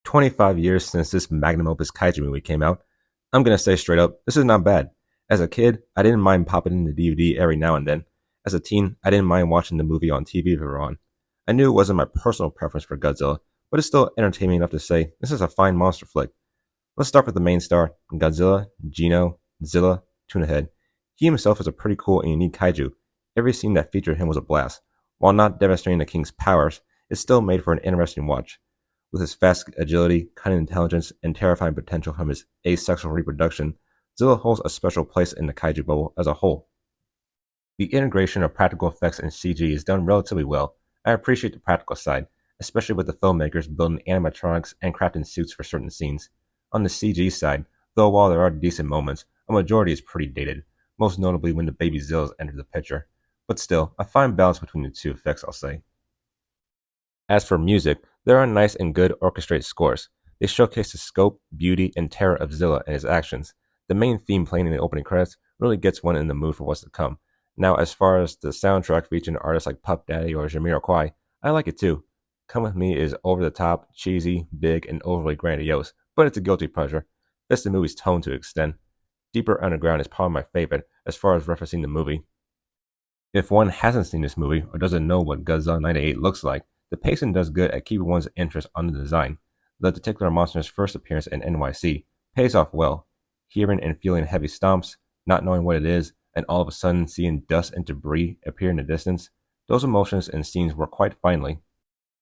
25 years since this magnum opus kaiju movie came out, I'm gonna say straight up, this is not bad. As a kid, I didn't mind popping in the DVD every now and then. As a teen, I didn't mind watching the movie on TV if it were on. I knew it wasn't my personal preference for Godzilla, but it's still entertaining enough to say this is a fine monster flick. Let's start with the main star, Godzilla, Gino, Zilla, Tuna Head. He himself is a pretty cool and unique kaiju. Every scene that featured him was a blast. While not demonstrating the king's powers, it still made for an interesting watch. With his fast agility, cunning intelligence, and terrifying potential from his asexual reproduction, Zilla holds a special place in the kaiju bubble as a whole. The integration of practical effects and CG is done relatively well. I appreciate the practical side, especially with the filmmakers building animatronics and crafting suits for certain scenes. On the CG side, though while there are decent moments, a majority is pretty dated, most notably when the baby Zillas enter the picture. But still, a fine balance between the two effects, I'll say. As for music, there are nice and good orchestrated scores. They showcase the scope, beauty, and terror of Zilla and his actions. The main theme playing in the opening credits really gets one in the mood for what's to come. Now, as far as the soundtrack featuring artists like Puff Daddy or Jamiroquai, I like it too. Come With Me is over the top, cheesy, big, and overly grandiose, but it's a guilty pleasure. Fits the movie's tone to an extent. Deeper Underground is probably my favorite as far as referencing the movie. If one hasn't seen this movie or doesn't know what Godzilla 98 looks like, the pacing does good at keeping one's interest on the design. The titular monster's first appearance in NYC pays off well. Hearing and feeling heavy stomps, not knowing what it is, and all of a sudden seeing dust and debris appear in the distance, those emotions and scenes work quite finely.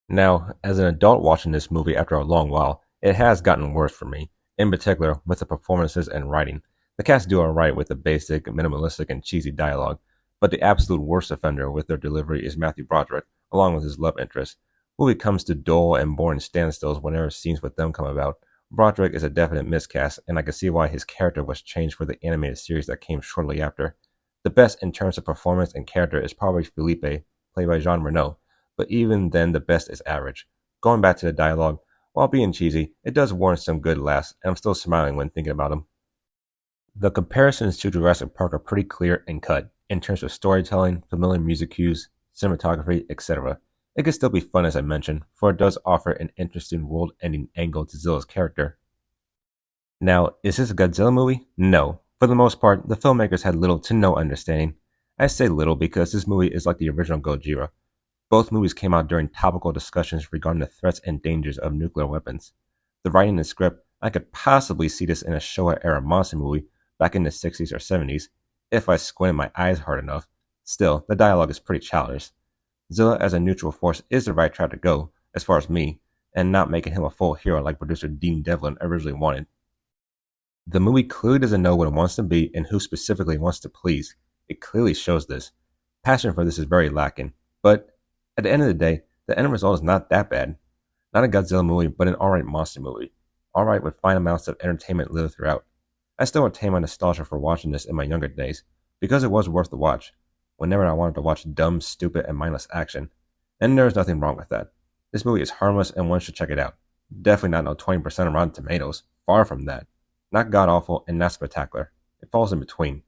Now, as an adult watching this movie after a long while, it has gotten worse for me, in particular with the performances and writing. The cast do alright with the basic, minimalistic, and cheesy dialogue, but the absolute worst offender with their delivery is Matthew Broderick, along with his love interest. Movie comes to dull and boring standstills whenever scenes with them come about. Broderick is a definite miscast, and I can see why his character was changed for the animated series that came shortly after. The best in terms of performance and character is probably Felipe, played by Jean Reno, but even then the best is average. Going back to the dialogue, while being cheesy, it does warrant some good laughs, and I'm still smiling when thinking about him. The comparisons to Jurassic Park are pretty clear and cut, in terms of storytelling, familiar music cues, cinematography, etc. It can still be fun as I mentioned, for it does offer an interesting world-ending angle to Zilla's character. Now, is this a Godzilla movie? No. For the most part, the filmmakers had little to no understanding. I say little because this movie is like the original Gojira. Both movies came out during topical discussions regarding the threats and dangers of nuclear weapons. The writing and script, I could possibly see this in a Showa-era monster movie back in the 60s or 70s, if I squinted my eyes hard enough. Still, the dialogue is pretty childish. Zilla as a neutral force is the right track to go, as far as me, and not making him a full hero like producer Dean Devlin originally wanted. The movie clearly doesn't know what it wants to be and who specifically it wants to please. It clearly shows this. Passion for this is very lacking, but at the end of the day, the end result is not that bad. Not a Godzilla movie, but an alright monster movie. Alright with fine amounts of entertainment littered throughout. I still retain my nostalgia for watching this in my younger days, because it was worth the watch, whenever I wanted to watch dumb, stupid, and mindless action. And there's nothing wrong with that. This movie is harmless and one should check it out. Definitely not no 20% on Rotten Tomatoes, far from that. Not god-awful and not spectacular. It falls in between.